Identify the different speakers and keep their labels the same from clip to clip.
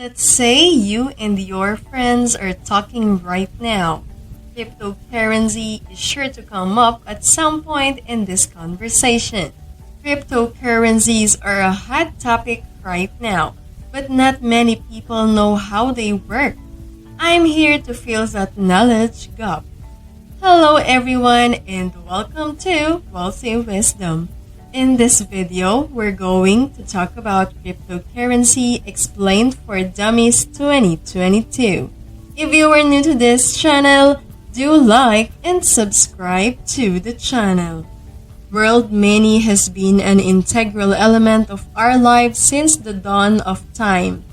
Speaker 1: Let's say you and your friends are talking right now. Cryptocurrency is sure to come up at some point in this conversation. Cryptocurrencies are a hot topic right now, but not many people know how they work. I'm here to fill that knowledge gap. Hello everyone and welcome to Wealthy Wisdom. In this video, we're going to talk about cryptocurrency explained for dummies 2022. If you are new to this channel, do like and subscribe to the channel. World money has been an integral element of our lives since the dawn of time.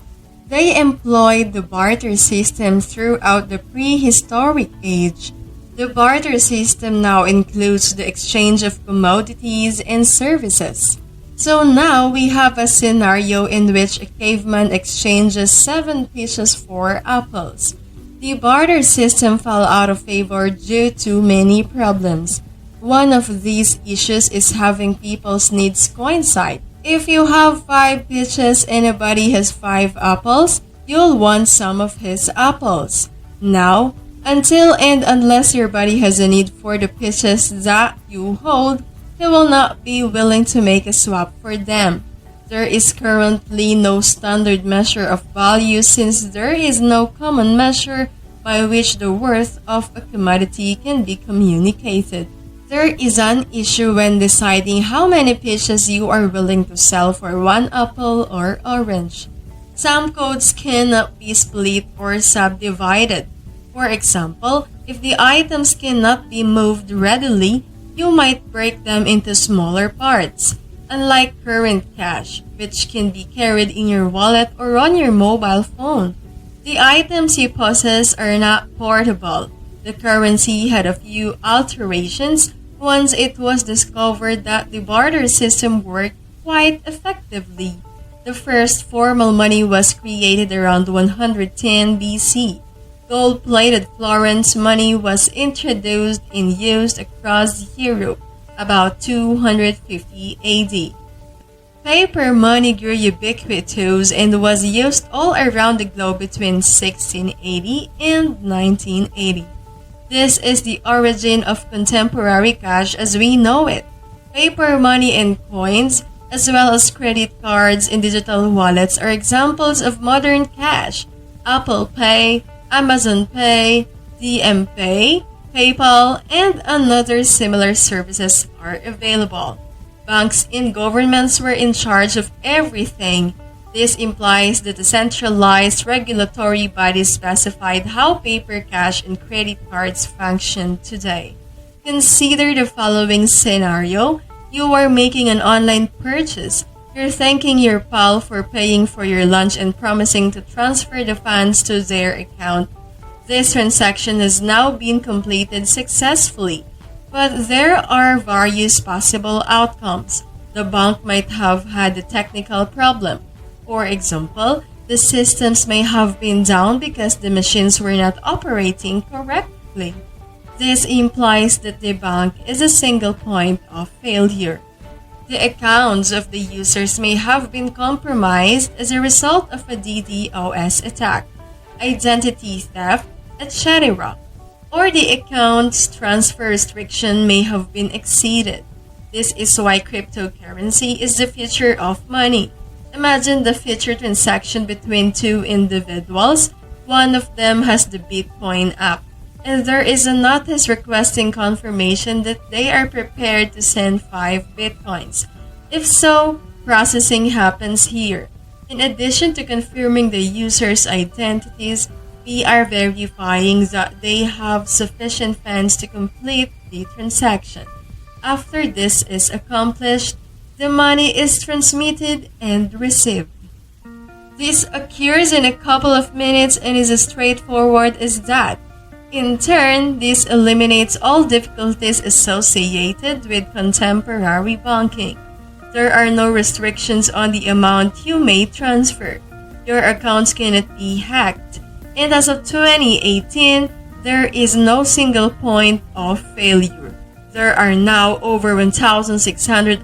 Speaker 1: They employed the barter system throughout the prehistoric age. The barter system now includes the exchange of commodities and services. So now we have a scenario in which a caveman exchanges 7 pesos for apples. The barter system fell out of favor due to many problems. One of these issues is having people's needs coincide. If you have 5 peaches and a buddy has 5 apples, you'll want some of his apples. Now, until and unless your buddy has a need for the peaches that you hold, he will not be willing to make a swap for them. There is currently no standard measure of value since there is no common measure by which the worth of a commodity can be communicated. There is an issue when deciding how many peaches you are willing to sell for one apple or orange. Some codes cannot be split or subdivided. For example, if the items cannot be moved readily, you might break them into smaller parts. Unlike current cash, which can be carried in your wallet or on your mobile phone, the items you possess are not portable. The currency had a few alterations once it was discovered that the barter system worked quite effectively. The first formal money was created around 110 BC. Gold-plated florins money was introduced and used across Europe about 250 AD. Paper money grew ubiquitous and was used all around the globe between 1680 and 1980. This is the origin of contemporary cash as we know it. Paper money and coins, as well as credit cards and digital wallets, are examples of modern cash. Apple Pay, Amazon Pay, DM Pay, PayPal, and other similar services are available. Banks and governments were in charge of everything. This implies that the centralized regulatory bodies specified how paper cash and credit cards function today. Consider the following scenario. You are making an online purchase. You're thanking your pal for paying for your lunch and promising to transfer the funds to their account. This transaction has now been completed successfully, but there are various possible outcomes. The bank might have had a technical problem. For example, the systems may have been down because the machines were not operating correctly. This implies that the bank is a single point of failure. The accounts of the users may have been compromised as a result of a DDoS attack, identity theft, etc. Or the account's transfer restriction may have been exceeded. This is why cryptocurrency is the future of money. Imagine the future transaction between 2 individuals. One of them has the Bitcoin app, and there is a notice requesting confirmation that they are prepared to send 5 Bitcoins. If so, processing happens here. In addition to confirming the user's identities, we are verifying that they have sufficient funds to complete the transaction. After this is accomplished, the money is transmitted and received. This occurs in a couple of minutes and is as straightforward as that. In turn, this eliminates all difficulties associated with contemporary banking. There are no restrictions on the amount you may transfer. Your accounts cannot be hacked. And as of 2018, there is no single point of failure. There are now over 1,600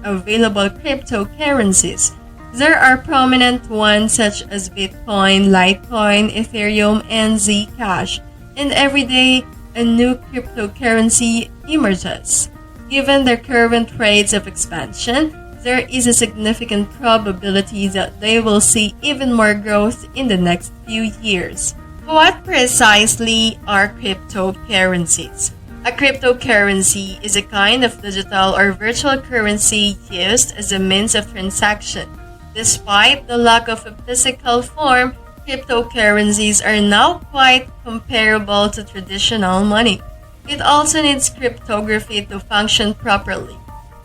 Speaker 1: available cryptocurrencies. There are prominent ones such as Bitcoin, Litecoin, Ethereum, and Zcash, and every day a new cryptocurrency emerges. Given their current rates of expansion, there is a significant probability that they will see even more growth in the next few years. What precisely are cryptocurrencies? A cryptocurrency is a kind of digital or virtual currency used as a means of transaction. Despite the lack of a physical form, cryptocurrencies are now quite comparable to traditional money. It also needs cryptography to function properly.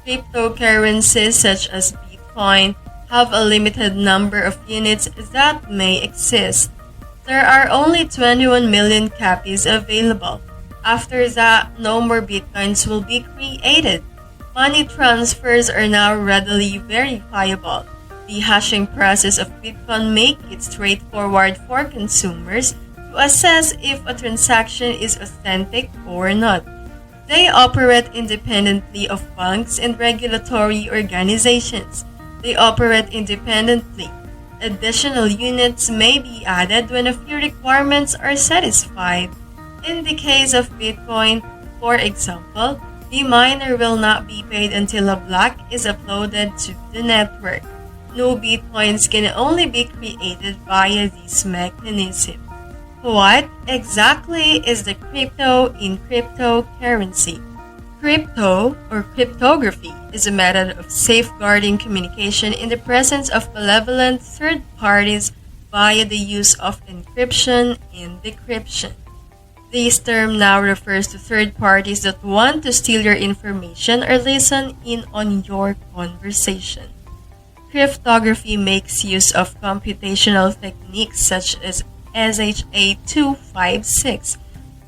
Speaker 1: Cryptocurrencies such as Bitcoin have a limited number of units that may exist. There are only 21 million copies available. After that, no more Bitcoins will be created. Money transfers are now readily verifiable. The hashing process of Bitcoin makes it straightforward for consumers to assess if a transaction is authentic or not. They operate independently of banks and regulatory organizations. They operate independently. Additional units may be added when a few requirements are satisfied. In the case of Bitcoin, for example, the miner will not be paid until a block is uploaded to the network. New Bitcoins can only be created via this mechanism. What exactly is the crypto in cryptocurrency? Crypto or cryptography is a method of safeguarding communication in the presence of malevolent third parties via the use of encryption and decryption. This term now refers to third parties that want to steal your information or listen in on your conversation. Cryptography makes use of computational techniques such as SHA-256,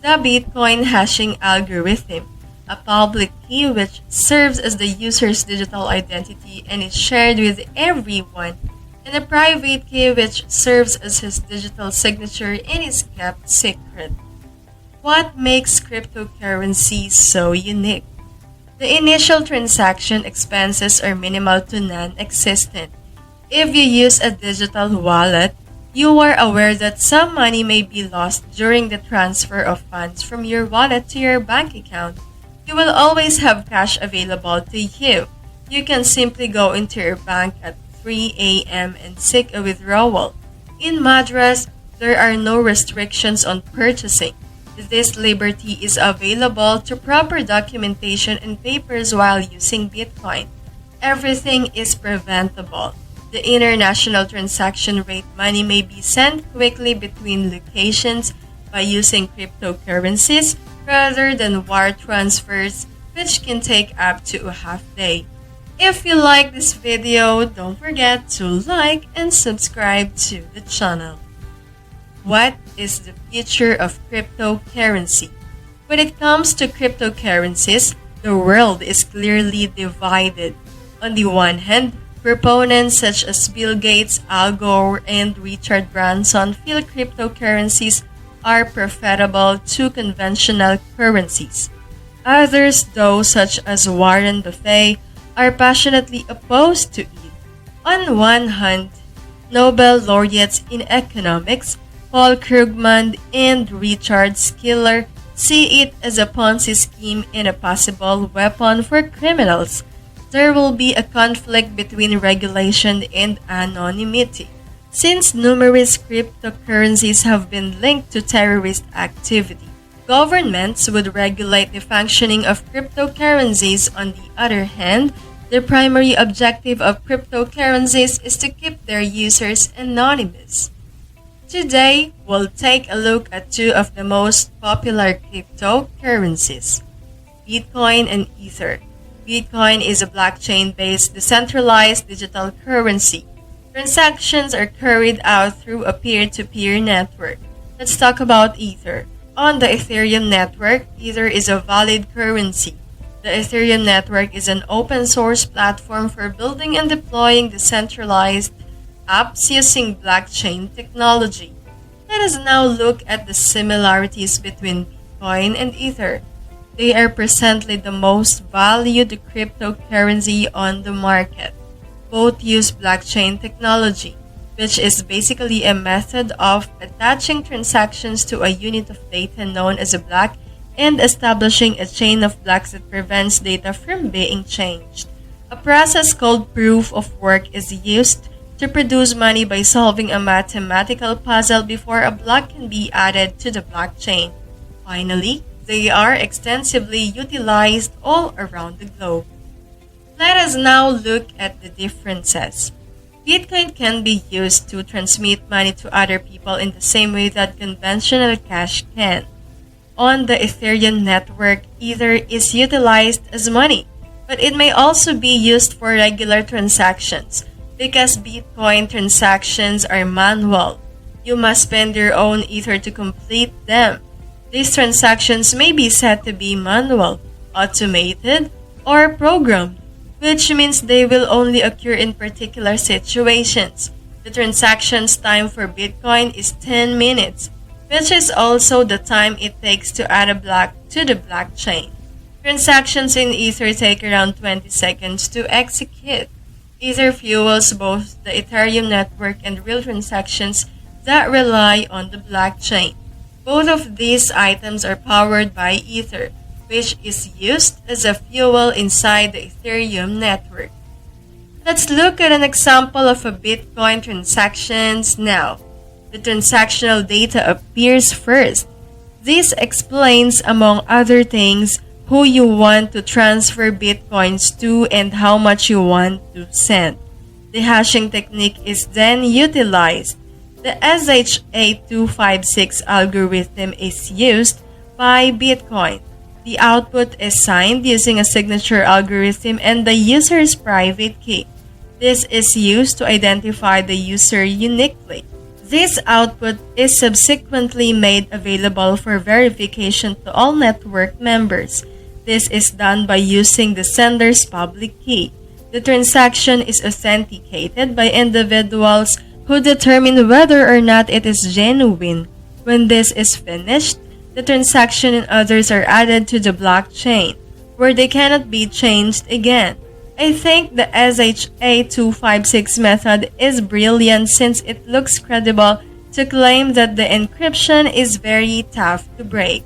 Speaker 1: the Bitcoin hashing algorithm, a public key which serves as the user's digital identity and is shared with everyone, and a private key which serves as his digital signature and is kept secret. What makes cryptocurrency so unique? The initial transaction expenses are minimal to non-existent. If you use a digital wallet, you are aware that some money may be lost during the transfer of funds from your wallet to your bank account. You will always have cash available to you. You can simply go into your bank at 3 a.m. and seek a withdrawal. In Madras, there are no restrictions on purchasing. This liberty is available to proper documentation and papers while using Bitcoin. Everything is preventable. The international transaction rate money may be sent quickly between locations by using cryptocurrencies rather than wire transfers, which can take up to a half day. If you like this video, don't forget to like and subscribe to the channel. What is the future of cryptocurrency? When it comes to cryptocurrencies, the world is clearly divided. On the one hand, proponents such as Bill Gates, Al Gore, and Richard Branson feel cryptocurrencies are preferable to conventional currencies. Others, though, such as Warren Buffett, are passionately opposed to it. On one hand, Nobel laureates in economics Paul Krugman and Richard Skiller see it as a Ponzi scheme and a possible weapon for criminals. There will be a conflict between regulation and anonymity, since numerous cryptocurrencies have been linked to terrorist activity. Governments would regulate the functioning of cryptocurrencies. On the other hand, the primary objective of cryptocurrencies is to keep their users anonymous. Today, we'll take a look at two of the most popular cryptocurrencies, Bitcoin and Ether. Bitcoin is a blockchain-based decentralized digital currency. Transactions are carried out through a peer-to-peer network. Let's talk about Ether. On the Ethereum network, Ether is a valid currency. The Ethereum network is an open-source platform for building and deploying decentralized apps using blockchain technology. Let us now look at the similarities between Bitcoin and Ether. They are presently the most valued cryptocurrency on the market. Both use blockchain technology, which is basically a method of attaching transactions to a unit of data known as a block and establishing a chain of blocks that prevents data from being changed. A process called proof of work is used to produce money by solving a mathematical puzzle before a block can be added to the blockchain. Finally, they are extensively utilized all around the globe. Let us now look at the differences. Bitcoin can be used to transmit money to other people in the same way that conventional cash can. On the Ethereum network, Ether is utilized as money, but it may also be used for regular transactions. Because Bitcoin transactions are manual, you must spend your own Ether to complete them. These transactions may be said to be manual, automated, or programmed, which means they will only occur in particular situations. The transaction's time for Bitcoin is 10 minutes, which is also the time it takes to add a block to the blockchain. Transactions in Ether take around 20 seconds to execute. Ether fuels both the Ethereum network and real transactions that rely on the blockchain. Both of these items are powered by Ether, which is used as a fuel inside the Ethereum network. Let's look at an example of a Bitcoin transactions now. The transactional data appears first. This explains, among other things, who you want to transfer bitcoins to and how much you want to send. The hashing technique is then utilized. The SHA-256 algorithm is used by Bitcoin. The output is signed using a signature algorithm and the user's private key. This is used to identify the user uniquely. This output is subsequently made available for verification to all network members. This is done by using the sender's public key. The transaction is authenticated by individuals who determine whether or not it is genuine. When this is finished, the transaction and others are added to the blockchain, where they cannot be changed again. I think the SHA-256 method is brilliant since it looks credible to claim that the encryption is very tough to break.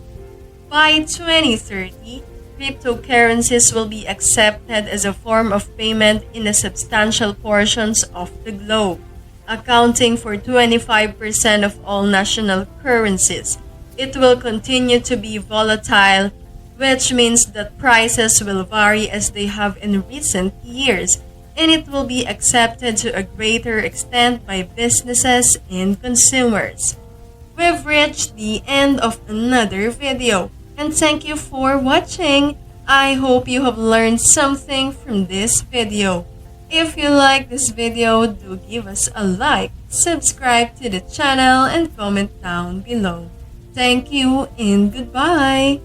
Speaker 1: By 2030, cryptocurrencies will be accepted as a form of payment in a substantial portions of the globe, accounting for 25% of all national currencies. It will continue to be volatile, which means that prices will vary as they have in recent years, and it will be accepted to a greater extent by businesses and consumers. We've reached the end of another video. And thank you for watching. I hope you have learned something from this video. If you like this video, do give us a like, subscribe to the channel, and comment down below. Thank you and goodbye.